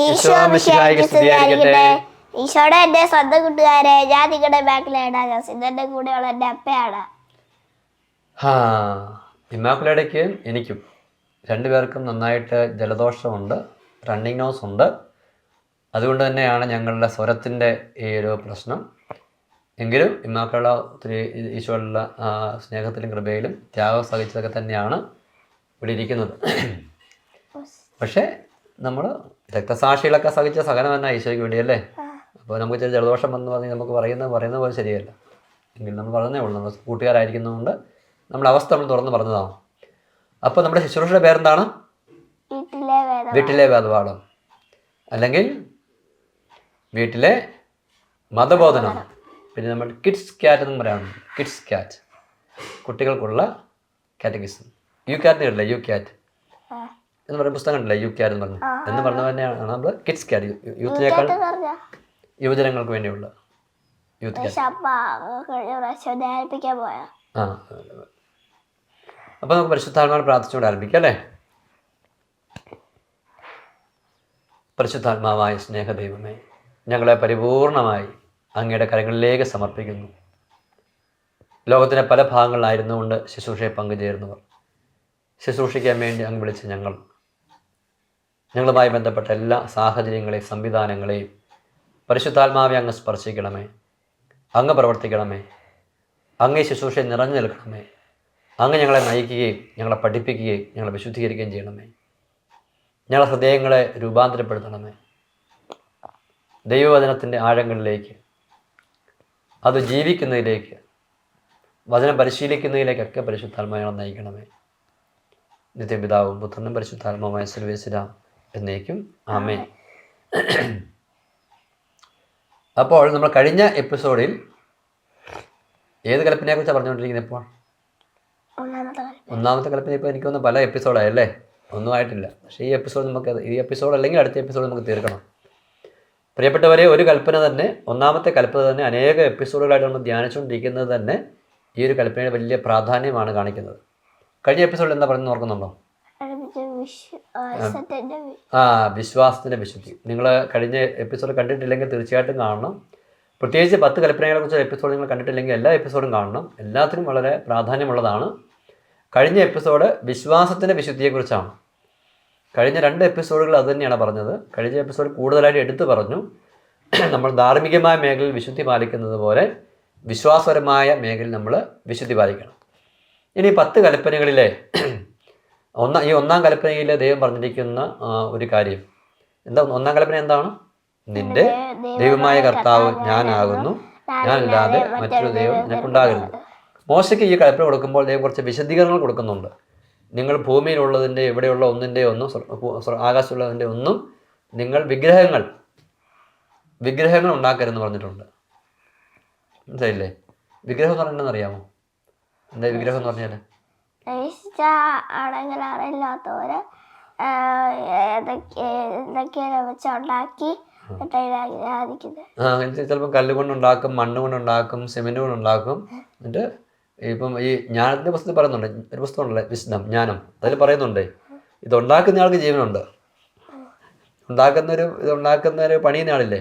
ഈശോമിശിഹായ്ക്ക് സ്തുതിയായിരിക്കട്ടെ. ഈശോയുടെ എൻ്റെ സ്വന്തം കൂട്ടുകാരെ, ഞാൻ നിങ്ങളുടെ ബാക്കിലാണ്. ഇതെന്റെ കൂടെയുള്ള എൻ്റെ അപ്പയാണ്. ഇമ്മാക്കുലേടയ്ക്ക് എനിക്കും രണ്ടുപേർക്കും നന്നായിട്ട് ജലദോഷമുണ്ട്, റണ്ണിങ് നോസ് ഉണ്ട്. അതുകൊണ്ട് തന്നെയാണ് ഞങ്ങളുടെ സ്വരത്തിൻ്റെ ഈ ഒരു പ്രശ്നം. എങ്കിലും ഇമ്മാക്കുള്ള ഒത്തിരി ഈശോയുള്ള സ്നേഹത്തിലും കൃപയിലും ത്യാഗം സഹിച്ചതൊക്കെ തന്നെയാണ് ഇവിടെ ഇരിക്കുന്നത്. പക്ഷേ നമ്മൾ രക്തസാക്ഷികളൊക്കെ സഹിച്ച സഹനം തന്നെ ഈശോയ്ക്ക് വേണ്ടിയല്ലേ. അപ്പോൾ നമുക്ക് ചില ജലദോഷം വന്ന് പറഞ്ഞ് നമുക്ക് പറയുന്ന പോലെ ശരിയല്ല. എങ്കിലും നമ്മൾ പറഞ്ഞതേ ഉള്ളൂ, നമ്മൾ കൂട്ടുകാരായിരിക്കുന്നതുകൊണ്ട് നമ്മുടെ അവസ്ഥ നമ്മൾ തുറന്ന് പറഞ്ഞതാണ്. അപ്പോൾ നമ്മുടെ ശുശ്രൂഷയുടെ പേരെന്താണ്? വീട്ടിലെ വേദപാഠം, അല്ലെങ്കിൽ വീട്ടിലെ മതബോധനം. പിന്നെ നമ്മൾ കിഡ്സ് ക്യാറ്റ് എന്നും പറയാറുണ്ട്. കിഡ്സ് ക്യാറ്റ്, കുട്ടികൾക്കുള്ള കാറ്റഗിസം. യു ക്യാറ്റ് കണ്ടില്ല, യു ക്യാറ്റ് എന്ന് പറയുന്ന പുസ്തകം കണ്ടില്ല, യു ക്യാറ്റ് എന്ന് പറഞ്ഞ തന്നെയാണ് നമ്മൾ കിഡ്സ് ക്യാറ്റ്. യൂത്തിനേക്കാൾ യുവജനങ്ങൾക്ക് വേണ്ടിയുള്ള യൂത്ത് ക്യാറ്റ്. അപ്പോൾ നമുക്ക് പരിശുദ്ധാത്മാവിനെ പ്രാർത്ഥിച്ചുകൊണ്ട് ആരംഭിക്കാം അല്ലേ. പരിശുദ്ധാത്മാവായ സ്നേഹദൈവമേ, ഞങ്ങളെ പരിപൂർണമായി അങ്ങയുടെ കരങ്ങളിലേക്ക് സമർപ്പിക്കുന്നു. ലോകത്തിൻ്റെ പല ഭാഗങ്ങളിലായിരുന്നുകൊണ്ട് ശുശ്രൂഷയെ പങ്കുചേരുന്നവർ, ശുശ്രൂഷിക്കാൻ വേണ്ടി അങ്ങ് വിളിച്ച ഞങ്ങളുമായി ബന്ധപ്പെട്ട എല്ലാ സാഹചര്യങ്ങളെയും സംവിധാനങ്ങളെയും പരിശുദ്ധാത്മാവെ അങ്ങ് സ്പർശിക്കണമേ, അങ്ങ് പ്രവർത്തിക്കണമേ, അങ്ങേ ശുശ്രൂഷയെ നിറഞ്ഞു നിൽക്കണമേ. അങ്ങ് ഞങ്ങളെ നയിക്കുകയും ഞങ്ങളെ പഠിപ്പിക്കുകയും ഞങ്ങളെ വിശുദ്ധീകരിക്കുകയും ചെയ്യണമേ. ഞങ്ങളുടെ ഹൃദയങ്ങളെ രൂപാന്തരപ്പെടുത്തണമേ. ദൈവവചനത്തിൻ്റെ ആഴങ്ങളിലേക്ക്, അത് ജീവിക്കുന്നതിലേക്ക്, വചനം പരിശീലിക്കുന്നതിലേക്കൊക്കെ പരിശുദ്ധാത്മാവിനെ നയിക്കണമേ. നിത്യപിതാവും പുത്രനും പരിശുദ്ധാത്മാവുമായ സർവേശ്വരാം എന്നേക്കും ആമേൻ. അപ്പോൾ നമ്മൾ കഴിഞ്ഞ എപ്പിസോഡിൽ ഏത് കൽപ്പനയെക്കുറിച്ചാണ് പറഞ്ഞുകൊണ്ടിരിക്കുന്നത്? ഇപ്പോൾ ഒന്നാമത്തെ കൽപ്പന. ഇപ്പോൾ എനിക്ക് തോന്നുന്നു പല എപ്പിസോഡായല്ലേ, ഒന്നും ആയിട്ടില്ല. പക്ഷേ ഈ എപ്പിസോഡ് അല്ലെങ്കിൽ അടുത്ത എപ്പിസോഡ് നമുക്ക് തീർക്കണം. പ്രിയപ്പെട്ടവരെ, ഒരു കൽപ്പന തന്നെ, ഒന്നാമത്തെ കൽപ്പന തന്നെ അനേക എപ്പിസോഡുകളായിട്ട് നമ്മൾ ധ്യാനിച്ചുകൊണ്ടിരിക്കുന്നത് തന്നെ ഈ ഒരു കൽപ്പനയുടെ വലിയ പ്രാധാന്യമാണ് കാണിക്കുന്നത്. കഴിഞ്ഞ എപ്പിസോഡിൽ എന്താ പറയുന്നത് ഓർക്കുന്നുണ്ടോ? വിശ്വാസത്തിൻ്റെ വിശുദ്ധി. നിങ്ങൾ കഴിഞ്ഞ എപ്പിസോഡ് കണ്ടിട്ടില്ലെങ്കിൽ തീർച്ചയായിട്ടും കാണണം. പ്രത്യേകിച്ച് 10 കൽപ്പനകളെക്കുറിച്ച് എപ്പിസോഡ് നിങ്ങൾ കണ്ടിട്ടില്ലെങ്കിൽ എല്ലാ എപ്പിസോഡും കാണണം. എല്ലാത്തിനും വളരെ പ്രാധാന്യമുള്ളതാണ്. കഴിഞ്ഞ എപ്പിസോഡ് വിശ്വാസത്തിൻ്റെ വിശുദ്ധിയെക്കുറിച്ചാണ്. കഴിഞ്ഞ 2 എപ്പിസോഡുകൾ അത് തന്നെയാണ് പറഞ്ഞത്. കഴിഞ്ഞ എപ്പിസോഡ് കൂടുതലായിട്ട് എടുത്തു പറഞ്ഞു നമ്മൾ ധാർമ്മികമായ മേഖലയിൽ വിശുദ്ധി പാലിക്കുന്നത് പോലെ വിശ്വാസപരമായ മേഖലയിൽ നമ്മൾ വിശുദ്ധി പാലിക്കണം. ഇനി 10 കൽപ്പനകളിലെ ഈ ഒന്നാം കൽപ്പനയിൽ ദൈവം പറഞ്ഞിരിക്കുന്ന ഒരു കാര്യം എന്താ? ഒന്നാം കൽപ്പന എന്താണ്? നിന്റെ ദൈവമായ കർത്താവ് ഞാനാകുന്നു, ഞാനല്ലാതെ മറ്റൊരു ദൈവം നിനക്കുണ്ടാകരുത്. മോശയ്ക്ക് ഈ കൽപ്പന കൊടുക്കുമ്പോൾ ദൈവം കുറച്ച് വിശദീകരണങ്ങൾ കൊടുക്കുന്നുണ്ട്. നിങ്ങൾ ഭൂമിയിലുള്ളതിൻ്റെ ഇവിടെയുള്ള ഒന്നിൻ്റെ ഒന്നും ആകാശമുള്ളതിൻ്റെ ഒന്നും നിങ്ങൾ വിഗ്രഹങ്ങൾ ഉണ്ടാക്കരുതെന്ന് പറഞ്ഞിട്ടുണ്ട്. മനസ്സിലായില്ലേ? വിഗ്രഹം എന്ന് പറഞ്ഞാൽ അറിയാമോ? എന്താ വിഗ്രഹം എന്ന് പറഞ്ഞാൽ? അറിയില്ലാത്തവര് ചിലപ്പോൾ കല്ലുകൊണ്ടുണ്ടാക്കും, മണ്ണ് കൊണ്ടുണ്ടാക്കും, സിമെന്റ് കൊണ്ടുണ്ടാക്കും. എന്നിട്ട് ഇപ്പം ഈ ജ്ഞാനത്തിൻ്റെ പുസ്തകത്തിൽ പറയുന്നുണ്ട്, ഒരു പുസ്തകമുണ്ടല്ലേ വിശുദ്ധം ജ്ഞാനം, അതിൽ പറയുന്നുണ്ട് ഇത് ഉണ്ടാക്കുന്ന ആൾക്ക് ജീവനുണ്ട്. ഉണ്ടാക്കുന്ന ഒരു പണിയുന്ന ആളില്ലേ,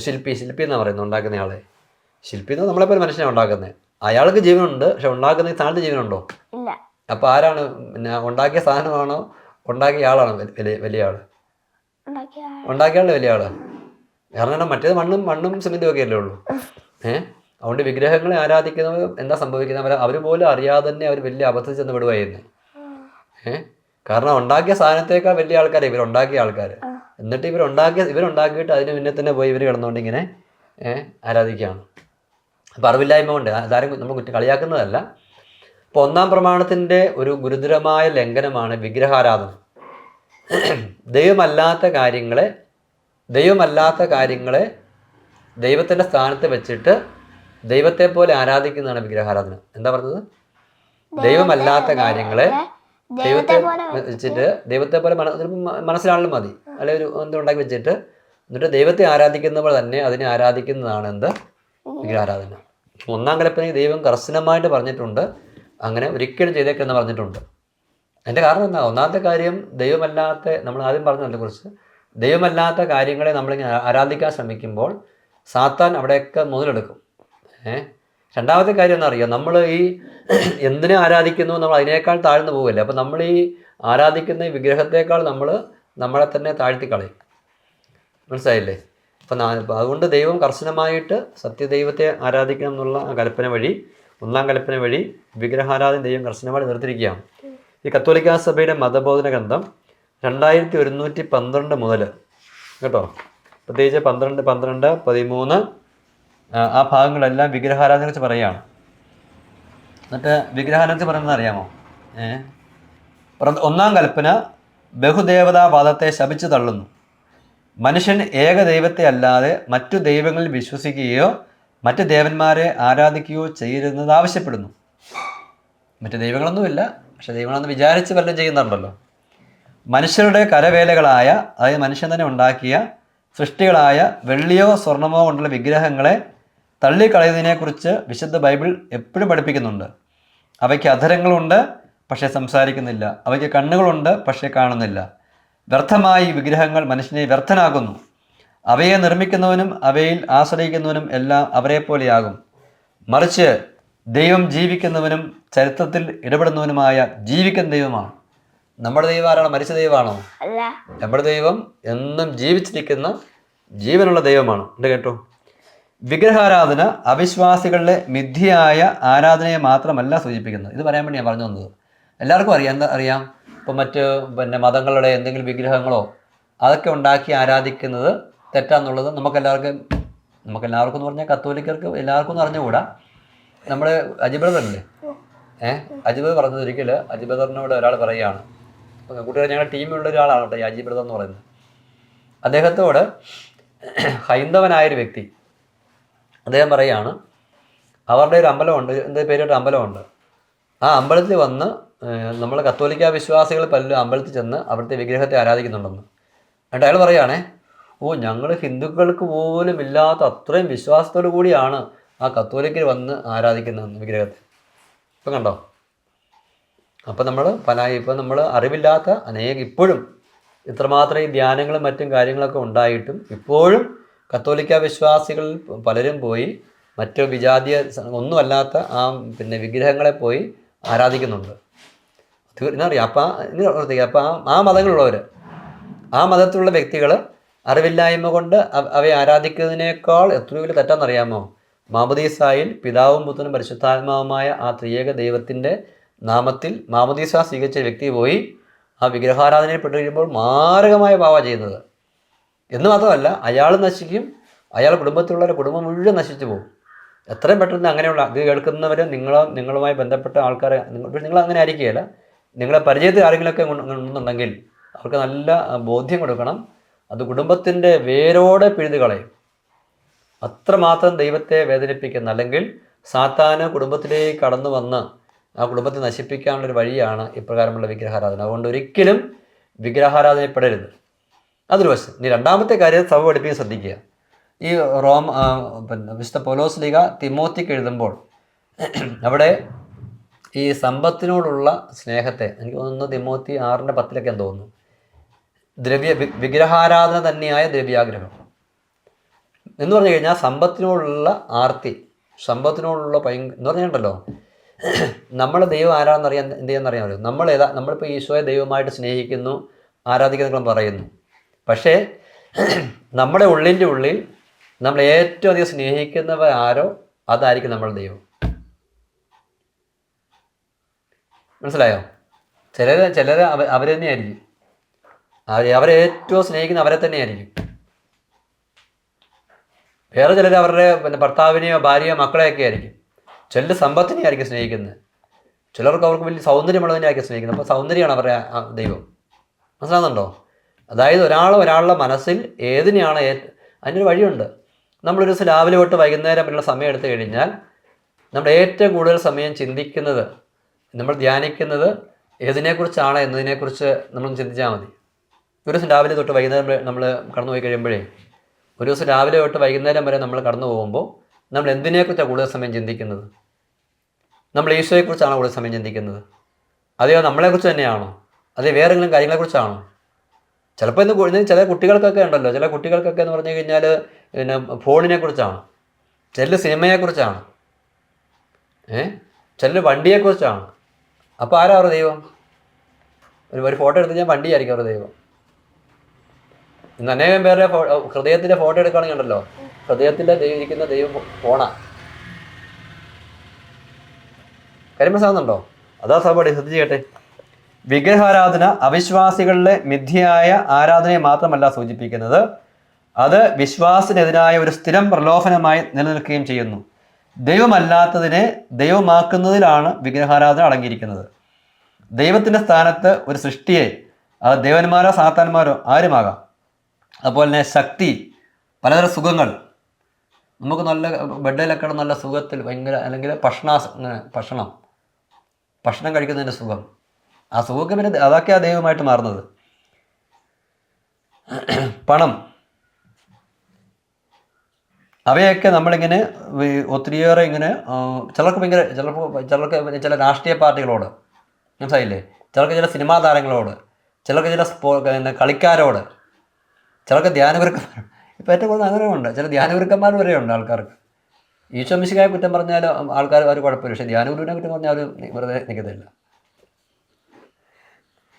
ശില്പി എന്നാണ് പറയുന്നത്. ഉണ്ടാക്കുന്ന ആളെ ശില്പി എന്ന് നമ്മളെപ്പോലെ മനുഷ്യനാണ് ഉണ്ടാക്കുന്നത്. അയാൾക്ക് ജീവനുണ്ട്, പക്ഷെ ഉണ്ടാക്കുന്ന ഈ സാധനത്തിന് ജീവനുണ്ടോ? അപ്പോൾ ആരാണ് പിന്നെ ഉണ്ടാക്കിയ സാധനമാണോ ഉണ്ടാക്കിയ ആളാണോ വലിയ ആള്? ഉണ്ടാക്കിയ ആള് വലിയ ആള്. കാരണം മറ്റേത് മണ്ണും സിമെന്റും ഒക്കെ അല്ലേ ഉള്ളൂ. അതുകൊണ്ട് വിഗ്രഹങ്ങളെ ആരാധിക്കുന്നവർ എന്താ സംഭവിക്കുന്നത്? അവർ പോലും അറിയാതെ തന്നെ അവർ വലിയ അബദ്ധത്തിൽ ചെന്ന് വിടുവായിരുന്നു. കാരണം ഉണ്ടാക്കിയ സാധനത്തേക്കാൾ വലിയ ആൾക്കാരെ ഇവരുണ്ടാക്കിയ ആൾക്കാർ. എന്നിട്ട് ഇവരുണ്ടാക്കിയിട്ട് അതിന് മുന്നേ തന്നെ പോയി ഇവർ കിടന്നുകൊണ്ട് ഇങ്ങനെ ആരാധിക്കുകയാണ്. അപ്പോൾ അറിവില്ലായ്മ കൊണ്ട് അതാരും നമ്മൾ കളിയാക്കുന്നതല്ല. അപ്പോൾ ഒന്നാം പ്രമാണത്തിൻ്റെ ഒരു ഗുരുതരമായ ലംഘനമാണ് വിഗ്രഹാരാധന. ദൈവമല്ലാത്ത കാര്യങ്ങളെ ദൈവത്തിൻ്റെ സ്ഥാനത്ത് വെച്ചിട്ട് ദൈവത്തെ പോലെ ആരാധിക്കുന്നതാണ് വിഗ്രഹാരാധന. എന്താ പറഞ്ഞത്? ദൈവമല്ലാത്ത കാര്യങ്ങളെ ദൈവത്തെ വെച്ചിട്ട് ദൈവത്തെ പോലെ മനസ്സിലാണെങ്കിലും മതി, അല്ലെങ്കിൽ എന്തുണ്ടാക്കി വെച്ചിട്ട് എന്നിട്ട് ദൈവത്തെ ആരാധിക്കുന്നവർ തന്നെ അതിനെ ആരാധിക്കുന്നതാണ് എന്ത്? വിഗ്രഹാരാധന. ഒന്നാം കൽപ്പനയിൽ ദൈവം കർശനമായിട്ട് പറഞ്ഞിട്ടുണ്ട്, അങ്ങനെ ഒരിക്കലും ചെയ്തേക്കെന്ന് പറഞ്ഞിട്ടുണ്ട്. അതിൻ്റെ കാരണം എന്താ? ഒന്നാമത്തെ കാര്യം ദൈവമല്ലാത്ത, നമ്മൾ ആദ്യം പറഞ്ഞതിനെ കുറിച്ച്, ദൈവമല്ലാത്ത കാര്യങ്ങളെ നമ്മളിങ്ങനെ ആരാധിക്കാൻ ശ്രമിക്കുമ്പോൾ സാത്താൻ അവിടെയൊക്കെ മുതലെടുക്കും. രണ്ടാമത്തെ കാര്യം എന്നറിയാം, നമ്മൾ ഈ എന്തിനെ ആരാധിക്കുന്നു നമ്മൾ അതിനേക്കാൾ താഴ്ന്നു പോവില്ല. അപ്പം നമ്മൾ ഈ ആരാധിക്കുന്ന ഈ വിഗ്രഹത്തേക്കാൾ നമ്മളെ തന്നെ താഴ്ത്തിക്കളയും. മനസ്സിലായില്ലേ? അപ്പം അതുകൊണ്ട് ദൈവം കർശനമായിട്ട് സത്യദൈവത്തെ ആരാധിക്കണം എന്നുള്ള ആ കൽപ്പന വഴി, ഒന്നാം കൽപ്പന വഴി വിഗ്രഹാരാധന ദൈവം കർശനമായിട്ട് നിർത്തിയിരിക്കുകയാണ്. ഈ കത്തോലിക്കാ സഭയുടെ മതബോധന ഗ്രന്ഥം 2112 മുതൽ കേട്ടോ, പ്രത്യേകിച്ച് 12, 13 ആ ഭാഗങ്ങളെല്ലാം വിഗ്രഹാരാധനയെ കുറിച്ച് പറയുകയാണ്. എന്നിട്ട് വിഗ്രഹാരാധനയെ പറയുന്നത് അറിയാമോ? ഒന്നാം കൽപ്പന ബഹുദേവതാവാദത്തെ ശപിച്ചു തള്ളുന്നു. മനുഷ്യൻ ഏകദൈവത്തെ അല്ലാതെ മറ്റു ദൈവങ്ങളിൽ വിശ്വസിക്കുകയോ മറ്റു ദേവന്മാരെ ആരാധിക്കുകയോ ചെയ്യരുതെന്നത് ആവശ്യപ്പെടുന്നു. മറ്റു ദൈവങ്ങളൊന്നുമില്ല, പക്ഷെ ദൈവങ്ങളെന്ന് വിചാരിച്ച് വല്ലതും ചെയ്യുന്നുണ്ടല്ലോ. മനുഷ്യരുടെ കരവേലകളായ, അതായത് മനുഷ്യൻ തന്നെ ഉണ്ടാക്കിയ സൃഷ്ടികളായ വെള്ളിയോ സ്വർണമോ കൊണ്ടുള്ള വിഗ്രഹങ്ങളെ തള്ളിക്കളയുന്നതിനെക്കുറിച്ച് വിശുദ്ധ ബൈബിൾ എപ്പോഴും പഠിപ്പിക്കുന്നുണ്ട്. അവയ്ക്ക് അധരങ്ങളുണ്ട്, പക്ഷേ സംസാരിക്കുന്നില്ല. അവയ്ക്ക് കണ്ണുകളുണ്ട്, പക്ഷേ കാണുന്നില്ല. വ്യർത്ഥമായി വിഗ്രഹങ്ങൾ മനുഷ്യനെ വ്യർത്ഥനാകുന്നു. അവയെ നിർമ്മിക്കുന്നവനും അവയിൽ ആശ്രയിക്കുന്നവനും എല്ലാം അവരെ പോലെയാകും. മറിച്ച് ദൈവം ജീവിക്കുന്നവനും ചരിത്രത്തിൽ ഇടപെടുന്നവനുമായ ജീവിക്കുന്ന ദൈവമാണ്. നമ്മുടെ ദൈവം ആരാണോ? മരിച്ച ദൈവമാണോ? അല്ല, നമ്മുടെ ദൈവം എന്നും ജീവിച്ചിരിക്കുന്ന ജീവനുള്ള ദൈവമാണ്. ഉണ്ട് കേട്ടോ. വിഗ്രഹാരാധന അവിശ്വാസികളുടെ മിഥ്യയായ ആരാധനയെ മാത്രമല്ല സൂചിപ്പിക്കുന്നത്. ഇത് പറയാൻ വേണ്ടി ഞാൻ പറഞ്ഞു തന്നത്. എല്ലാവർക്കും അറിയാം. എന്താ അറിയാം? ഇപ്പം പിന്നെ മതങ്ങളുടെ എന്തെങ്കിലും വിഗ്രഹങ്ങളോ അതൊക്കെ ഉണ്ടാക്കി ആരാധിക്കുന്നത് തെറ്റാന്നുള്ളത് നമുക്കെല്ലാവർക്കും എന്ന് പറഞ്ഞാൽ കത്തോലിക്കർക്ക് എല്ലാവർക്കും ഒന്നും അറിഞ്ഞുകൂടാ. നമ്മൾ അജിബ്രദറില്ലേ, അജിബ്രദർ പറഞ്ഞത് ഒരിക്കൽ അജിബ്രദറിനോട് ഒരാൾ പറയുകയാണ്, കൂട്ടുകാർ ഞങ്ങളുടെ ടീമിലുള്ള ഒരാളാണ് കേട്ടോ ഈ അജിബ്രദർ എന്ന് പറയുന്നത്. അദ്ദേഹത്തോട് ഹൈന്ദവനായൊരു വ്യക്തി അദ്ദേഹം പറയുകയാണ്, അവരുടെ ഒരു അമ്പലമുണ്ട്, എന്താ പേരിട്ട് അമ്പലമുണ്ട്. ആ അമ്പലത്തിൽ വന്ന് നമ്മൾ കത്തോലിക്ക വിശ്വാസികൾ പലരും അമ്പലത്തിൽ ചെന്ന് അവിടുത്തെ വിഗ്രഹത്തെ ആരാധിക്കുന്നുണ്ടെന്ന്. എന്നിട്ട് അയാൾ പറയുകയാണേ, ഞങ്ങൾ ഹിന്ദുക്കൾക്ക് പോലും ഇല്ലാത്ത അത്രയും വിശ്വാസത്തോടു കൂടിയാണ് ആ കത്തോലിക്കർ വന്ന് ആരാധിക്കുന്ന വിഗ്രഹത്തെ. ഇപ്പം കണ്ടോ? അപ്പം നമ്മൾ അറിവില്ലാത്ത ഇപ്പോഴും ഇത്രമാത്രം ഈ ധ്യാനങ്ങളും മറ്റും കാര്യങ്ങളൊക്കെ ഉണ്ടായിട്ടും ഇപ്പോഴും കത്തോലിക്ക വിശ്വാസികൾ പലരും പോയി മറ്റു വിജാതീയ ഒന്നുമല്ലാത്ത പിന്നെ വിഗ്രഹങ്ങളെ പോയി ആരാധിക്കുന്നുണ്ട്. എന്നറിയാം. അപ്പം ആ മതങ്ങളിലുള്ളവർ, ആ മതത്തിലുള്ള വ്യക്തികൾ അറിവില്ലായ്മ കൊണ്ട് അവയെ ആരാധിക്കുന്നതിനേക്കാൾ എത്രയോ വലിയ തെറ്റാണെന്നറിയാമോ? മാമോദീസായിൽ പിതാവും പുത്രനും പരിശുദ്ധാത്മാവുമായ ആ ത്രിയേക ദൈവത്തിൻ്റെ നാമത്തിൽ മാമോദീസ സ്വീകരിച്ച വ്യക്തി പോയി ആ വിഗ്രഹാരാധനയിൽ പെട്ടുകഴിയുമ്പോൾ മാരകമായ പാവ ചെയ്യുന്നത്. എന്ന് മാത്രമല്ല, അയാൾ നശിക്കും, അയാൾ കുടുംബത്തിലുള്ളവരുടെ കുടുംബം മുഴുവൻ നശിച്ചു പോകും. എത്രയും പെട്ടെന്ന് അങ്ങനെയുള്ള ഇത് കേൾക്കുന്നവർ നിങ്ങളുമായി ബന്ധപ്പെട്ട ആൾക്കാരെ നിങ്ങൾ അങ്ങനെ ആയിരിക്കുകയില്ല. നിങ്ങളെ പരിചയത്തിൽ ആരെങ്കിലുമൊക്കെ ഉണ്ടെന്നുണ്ടെങ്കിൽ അവർക്ക് നല്ല ബോധ്യം കൊടുക്കണം. അത് കുടുംബത്തിൻ്റെ വേരോടെ പിഴുതു കളയും. അത്രമാത്രം ദൈവത്തെ വേദനിപ്പിക്കുന്ന, അല്ലെങ്കിൽ സാത്താന് കുടുംബത്തിലേക്ക് കടന്നു വന്ന് ആ കുടുംബത്തെ നശിപ്പിക്കാനുള്ളൊരു വഴിയാണ് ഇപ്രകാരമുള്ള വിഗ്രഹാരാധന. അതുകൊണ്ട് ഒരിക്കലും വിഗ്രഹാരാധനപ്പെടരുത്. അതൊരു വശം. ഇനി രണ്ടാമത്തെ കാര്യം സഭ പഠിപ്പിക്കാൻ ശ്രദ്ധിക്കുക. ഈ വിശുദ്ധ പൗലോസ് ലീഗ തിമോത്തിക്ക് എഴുതുമ്പോൾ അവിടെ ഈ സമ്പത്തിനോടുള്ള സ്നേഹത്തെ, എനിക്ക് തോന്നുന്നു തിമോത്തി 6:10 തോന്നുന്നു, വിഗ്രഹാരാധന തന്നെയായ ദ്രവ്യാഗ്രഹം എന്ന് പറഞ്ഞു കഴിഞ്ഞാൽ സമ്പത്തിനോടുള്ള ആർത്തി, സമ്പത്തിനോടുള്ള എന്ന് പറഞ്ഞിട്ടുണ്ടല്ലോ. നമ്മളെ ദൈവം ആരാണെന്നറിയാൻ എന്ത് ചെയ്യാന്നറിയാമല്ലോ. നമ്മളിപ്പോൾ ഈശോയെ ദൈവമായിട്ട് സ്നേഹിക്കുന്നു, ആരാധിക്കുന്നു പറയുന്നു. പക്ഷേ നമ്മുടെ ഉള്ളിൻ്റെ ഉള്ളിൽ നമ്മൾ ഏറ്റവും അധികം സ്നേഹിക്കുന്നവർ ആരോ അതായിരിക്കും നമ്മുടെ ദൈവം. മനസ്സിലായോ? ചിലർ അവർ തന്നെയായിരിക്കും, അവരെ ഏറ്റവും സ്നേഹിക്കുന്ന അവരെ തന്നെയായിരിക്കും. വേറെ ചിലർ അവരുടെ ഭർത്താവിനെയോ ഭാര്യയോ മക്കളെയൊക്കെ ആയിരിക്കും. ചിലർ സമ്പത്തിനെ ആയിരിക്കും സ്നേഹിക്കുന്നത്, ചിലർക്ക് അവർക്ക് വലിയ സൗന്ദര്യമുള്ളതിനെയായിരിക്കും സ്നേഹിക്കുന്നത്. അപ്പോൾ സൗന്ദര്യമാണ് അവരുടെ ദൈവം. മനസ്സിലാകുന്നുണ്ടോ? അതായത് ഒരാളുടെ മനസ്സിൽ ഏതിനെയാണ് അതിനൊരു വഴിയുണ്ട്. നമ്മളൊരു ദിവസം രാവിലെ തൊട്ട് വൈകുന്നേരം വരെയുള്ള സമയം എടുത്തു കഴിഞ്ഞാൽ നമ്മൾ ഏറ്റവും കൂടുതൽ സമയം ചിന്തിക്കുന്നത്, നമ്മൾ ധ്യാനിക്കുന്നത് ഏതിനെക്കുറിച്ചാണ് എന്നതിനെക്കുറിച്ച് നമ്മൾ ചിന്തിച്ചാൽ മതി. ഒരു ദിവസം രാവിലെ തൊട്ട് വൈകുന്നേരം നമ്മൾ കടന്നു പോയി കഴിയുമ്പോഴേ, ഒരു ദിവസം രാവിലെ തൊട്ട് വൈകുന്നേരം വരെ നമ്മൾ കടന്നു പോകുമ്പോൾ നമ്മൾ എന്തിനെക്കുറിച്ചാണ് കൂടുതൽ സമയം ചിന്തിക്കുന്നത്? നമ്മൾ ഈശോയെക്കുറിച്ചാണോ കൂടുതൽ സമയം ചിന്തിക്കുന്നത്? അതെയോ നമ്മളെക്കുറിച്ച് തന്നെയാണോ? അതേ വേറെങ്കിലും കാര്യങ്ങളെക്കുറിച്ചാണോ? ചിലപ്പോൾ ഇന്ന് ചില കുട്ടികൾക്കൊക്കെ ഉണ്ടല്ലോ, ചില കുട്ടികൾക്കൊക്കെ എന്ന് പറഞ്ഞു കഴിഞ്ഞാൽ പിന്നെ ഫോണിനെ കുറിച്ചാണ്, ചില സിനിമയെക്കുറിച്ചാണ്, ചില വണ്ടിയെക്കുറിച്ചാണ്. അപ്പോൾ ആരാ അവരുടെ ദൈവം? ഒരു ഫോട്ടോ എടുത്ത് ഞാൻ വണ്ടിയായിരിക്കും അവരുടെ ദൈവം. ഇന്ന് അനേകം പേരുടെ ഹൃദയത്തിൻ്റെ ഫോട്ടോ എടുക്കുകയാണെങ്കിൽ ഉണ്ടല്ലോ, ഹൃദയത്തിൻ്റെ ഇരിക്കുന്ന ദൈവം ഫോണാണ്. കാര്യം മനസ്സിലാകുന്നുണ്ടോ? അതാ സഭയുടെ ശ്രദ്ധിച്ച് കേട്ടെ. വിഗ്രഹാരാധന അവിശ്വാസികളിലെ മിഥ്യയായ ആരാധനയെ മാത്രമല്ല സൂചിപ്പിക്കുന്നത്, അത് വിശ്വാസത്തിനെതിരായ ഒരു സ്ഥിരം പ്രലോഭനമായി നിലനിൽക്കുകയും ചെയ്യുന്നു. ദൈവമല്ലാത്തതിനെ ദൈവമാക്കുന്നതിലാണ് വിഗ്രഹാരാധന അടങ്ങിയിരിക്കുന്നത്. ദൈവത്തിൻ്റെ സ്ഥാനത്ത് ഒരു സൃഷ്ടിയെ, അത് ദേവന്മാരോ സാത്താന്മാരോ ആരുമാകാം. അതുപോലെ തന്നെ ശക്തി, പലതരം സുഖങ്ങൾ, നമുക്ക് നല്ല ബെഡിലൊക്കെ നല്ല സുഖത്തിൽ ഭയങ്കര, അല്ലെങ്കിൽ ഭക്ഷണം കഴിക്കുന്നതിൻ്റെ സുഖം, ആ സുഖമൊക്കെ പിന്നെ അതൊക്കെയാണ് ദൈവമായിട്ട് മാറുന്നത്. പണം, അവയൊക്കെ നമ്മളിങ്ങനെ ഒത്തിരിയേറെ ഇങ്ങനെ ചിലർക്ക് ചില രാഷ്ട്രീയ പാർട്ടികളോട്, മനസ്സിലായില്ലേ, ചിലർക്ക് ചില സിനിമാ താരങ്ങളോട്, ചിലർക്ക് ചില കളിക്കാരോട്, ചിലർക്ക് ധ്യാനഗുരുക്കന്മാർ, ഇപ്പോൾ ഏറ്റവും കൂടുതൽ അങ്ങനെയുണ്ട്, ചില ധ്യാനഗുരുക്കന്മാർ വരെയുണ്ട് ആൾക്കാർക്ക്. ഈശോ മിശിഹായെ കുറ്റം പറഞ്ഞാൽ ആൾക്കാർ ഒരു കുഴപ്പമില്ല, പക്ഷേ ധ്യാനഗുരുവിനെ കുറ്റം പറഞ്ഞാൽ അവർ വെറുതെ നിൽക്കത്തില്ല.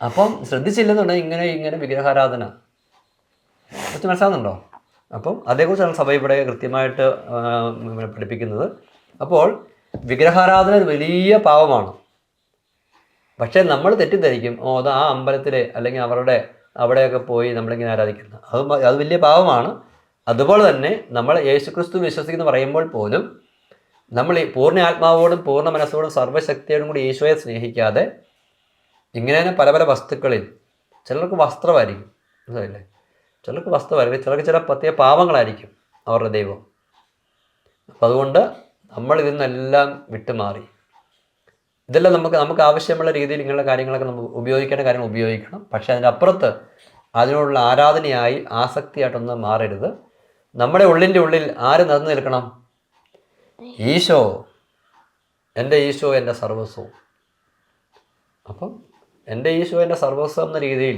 അപ്പം ശ്രദ്ധിച്ചില്ലെന്നുണ്ടെങ്കിൽ ഇങ്ങനെ വിഗ്രഹാരാധന കുറച്ച് മനസ്സിലാകുന്നുണ്ടോ? അപ്പം അതേക്കുറിച്ചാണ് സഭ ഇവിടെ കൃത്യമായിട്ട് പഠിപ്പിക്കുന്നത്. അപ്പോൾ വിഗ്രഹാരാധന ഒരു വലിയ പാവമാണ്. പക്ഷേ നമ്മൾ തെറ്റിദ്ധരിക്കും, അത് ആ അമ്പലത്തിലെ അല്ലെങ്കിൽ അവിടെയൊക്കെ പോയി നമ്മളിങ്ങനെ ആരാധിക്കുന്നത്, അത് വലിയ പാവമാണ്. അതുപോലെ തന്നെ നമ്മൾ യേശുക്രിസ്തു വിശ്വസിക്കുന്നു പറയുമ്പോൾ പോലും നമ്മൾ ഈ പൂർണ്ണ ആത്മാവോടും പൂർണ്ണ മനസ്സോടും സർവ്വശക്തിയോടും കൂടി ഈശോയെ സ്നേഹിക്കാതെ ഇങ്ങനെ പല വസ്തുക്കളിൽ, ചിലർക്ക് വസ്ത്രമായിരിക്കും, മനസ്സിലായില്ലേ, ചിലർക്ക് വസ്ത്രമായിരിക്കും, ചിലർക്ക് ചില പ്രത്യേക പാവങ്ങളായിരിക്കും അവരുടെ ദൈവം. അപ്പം അതുകൊണ്ട് നമ്മൾ ഇതിൽ നിന്നെല്ലാം വിട്ടുമാറി, ഇതെല്ലാം നമുക്ക് ആവശ്യമുള്ള രീതിയിൽ ഇങ്ങനെയുള്ള കാര്യങ്ങളൊക്കെ നമുക്ക് ഉപയോഗിക്കേണ്ട കാര്യങ്ങൾ ഉപയോഗിക്കണം. പക്ഷേ അതിൻ്റെ അപ്പുറത്ത് അതിനോടുള്ള ആരാധനയായി ആസക്തിയായിട്ടൊന്നും മാറരുത്. നമ്മുടെ ഉള്ളിൻ്റെ ഉള്ളിൽ ആര് നിറഞ്ഞു നിൽക്കണം? ഈശോ, എൻ്റെ ഈശോ എൻ്റെ സർവസ്വവും. അപ്പം എൻ്റെ ഈശോ എൻ്റെ സർവസ്വം എന്ന രീതിയിൽ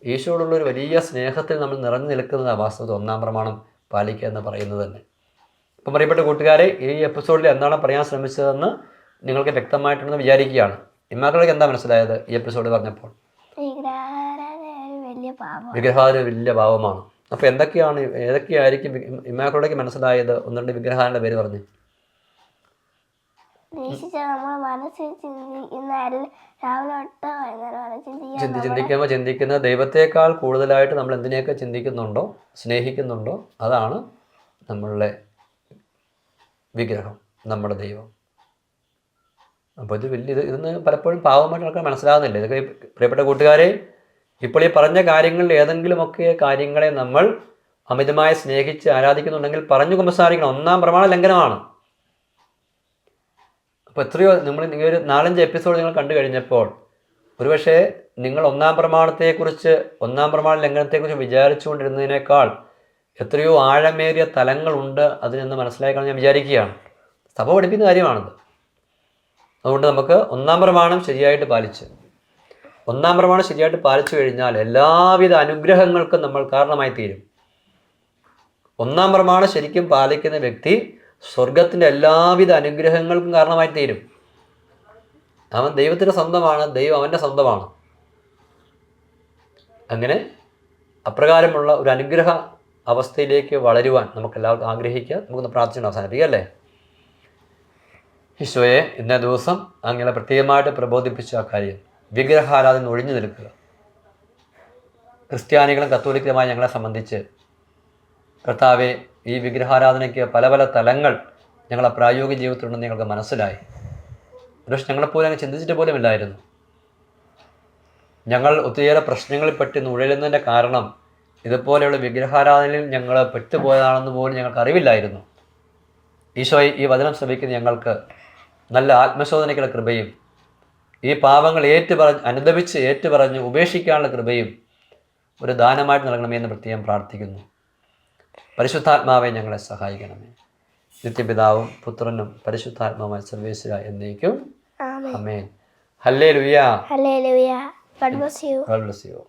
ഈശോയോടുള്ളൊരു വലിയ സ്നേഹത്തിൽ നമ്മൾ നിറഞ്ഞു നിൽക്കുന്ന വാസ്തവത്തിൽ ഒന്നാം പ്രമാണം പാലിക്കുക എന്ന് പറയുന്നത് തന്നെ. അപ്പം പ്രിയപ്പെട്ട കൂട്ടുകാരെ, ഈ എപ്പിസോഡിൽ എന്താണ് പറയാൻ ശ്രമിച്ചതെന്ന് നിങ്ങൾക്ക് വ്യക്തമായിട്ടുണ്ടെന്ന് വിചാരിക്കുകയാണ്. ഇമ്മാക്കളൊക്കെ എന്താ മനസ്സിലായത് ഈ എപ്പിസോഡ് പറഞ്ഞപ്പോൾ? വിഗ്രഹാരാധന വലിയ പാവമാണ്. അപ്പോൾ ഏതൊക്കെയായിരിക്കും ഇമ്മാക്കളോടൊക്കെ മനസ്സിലായത്? ഒന്ന് രണ്ട് വിഗ്രഹാരൻ്റെ പേര് പറഞ്ഞു. ചിന്തിക്കുന്ന ദൈവത്തെക്കാൾ കൂടുതലായിട്ട് നമ്മൾ എന്തിനെയൊക്കെ ചിന്തിക്കുന്നുണ്ടോ, സ്നേഹിക്കുന്നുണ്ടോ, അതാണ് നമ്മളുടെ വിഗ്രഹം, നമ്മുടെ ദൈവം. അപ്പോൾ ഇതൊന്ന് പലപ്പോഴും പാവമായിട്ട് ആൾക്കാർ മനസ്സിലാകുന്നില്ല. ഇതൊക്കെ പ്രിയപ്പെട്ട കൂട്ടുകാരെ, ഇപ്പോൾ ഈ പറഞ്ഞ കാര്യങ്ങളിൽ ഏതെങ്കിലുമൊക്കെ കാര്യങ്ങളെ നമ്മൾ അമിതമായി സ്നേഹിച്ച് ആരാധിക്കുന്നുണ്ടെങ്കിൽ പറഞ്ഞു കുമ്പസാരിക്കണം. ഒന്നാം പ്രമാണ ലംഘനമാണ്. അപ്പോൾ എത്രയോ നിങ്ങൾ ഈ ഒരു 4-5 എപ്പിസോഡ് നിങ്ങൾ കണ്ടു കഴിഞ്ഞപ്പോൾ ഒരുപക്ഷെ നിങ്ങൾ ഒന്നാം പ്രമാണ ലംഘനത്തെക്കുറിച്ച് വിചാരിച്ചുകൊണ്ടിരുന്നതിനേക്കാൾ എത്രയോ ആഴമേറിയ തലങ്ങളുണ്ട് അതിനെന്ന് മനസ്സിലാക്കണം ഞാൻ വിചാരിക്കുകയാണ്. സഭ പഠിപ്പിക്കുന്ന കാര്യമാണത്. അതുകൊണ്ട് നമുക്ക് ഒന്നാം പ്രമാണം ശരിയായിട്ട് പാലിച്ചു കഴിഞ്ഞാൽ എല്ലാവിധ അനുഗ്രഹങ്ങൾക്കും നമ്മൾ കാരണമായി തീരും. ഒന്നാം പ്രമാണം ശരിക്കും പാലിക്കുന്ന വ്യക്തി സ്വർഗത്തിൻ്റെ എല്ലാവിധ അനുഗ്രഹങ്ങൾക്കും കാരണമായി തീരും. അവൻ ദൈവത്തിൻ്റെ സ്വന്തമാണ്, ദൈവം അവൻ്റെ സ്വന്തമാണ്. അങ്ങനെ അപ്രകാരമുള്ള ഒരു അനുഗ്രഹ അവസ്ഥയിലേക്ക് വളരുവാൻ നമുക്കെല്ലാവർക്കും ആഗ്രഹിക്കുക. നമുക്കൊന്ന് പ്രാർത്ഥിച്ചുകൊണ്ട് അവസാനിപ്പിക്കുക അല്ലേ? ഈശോയെ, ഇന്നേ ദിവസം അങ്ങനെ പ്രത്യേകമായിട്ട് പ്രബോധിപ്പിച്ച ആ കാര്യം, വിഗ്രഹാരാധന ഒഴിഞ്ഞു നിൽക്കുക. ക്രിസ്ത്യാനികളും കത്തോലിക്കലുമായി ഞങ്ങളെ സംബന്ധിച്ച് കർത്താവെ, ഈ വിഗ്രഹാരാധനയ്ക്ക് പല തലങ്ങൾ ഞങ്ങളെ പ്രായോഗിക ജീവിതത്തിലുണ്ടെന്ന് ഞങ്ങൾക്ക് മനസ്സിലായി. ഒരുപക്ഷെ ഞങ്ങളെപ്പോലെ അങ്ങ് ചിന്തിച്ചിട്ട് പോലും ഇല്ലായിരുന്നു. ഞങ്ങൾ ഒത്തിരിയേറെ പ്രശ്നങ്ങളിൽ പെട്ട് ഉഴലുന്നതിൻ്റെ കാരണം ഇതുപോലെയുള്ള വിഗ്രഹാരാധനയിൽ ഞങ്ങൾ പെട്ടുപോയതാണെന്ന് പോലും ഞങ്ങൾക്ക് അറിവില്ലായിരുന്നു. ഈശോയെ, ഈ വചനം ശ്രമിക്കുന്ന ഞങ്ങൾക്ക് നല്ല ആത്മശോധനയ്ക്കുള്ള കൃപയും ഈ പാപങ്ങൾ അനുദപിച്ച് ഏറ്റുപറഞ്ഞ് ഉപേക്ഷിക്കാനുള്ള കൃപയും ഒരു ദാനമായിട്ട് നൽകണമേ എന്ന് പ്രത്യേകം പ്രാർത്ഥിക്കുന്നു. പരിശുദ്ധാത്മാവെ ഞങ്ങളെ സഹായിക്കണമേ. നിത്യപിതാവും പുത്രനും പരിശുദ്ധാത്മാവുമായ സർവേശ്വര എന്നേക്കും ആമേൻ. ഹല്ലേലൂയ. God bless you.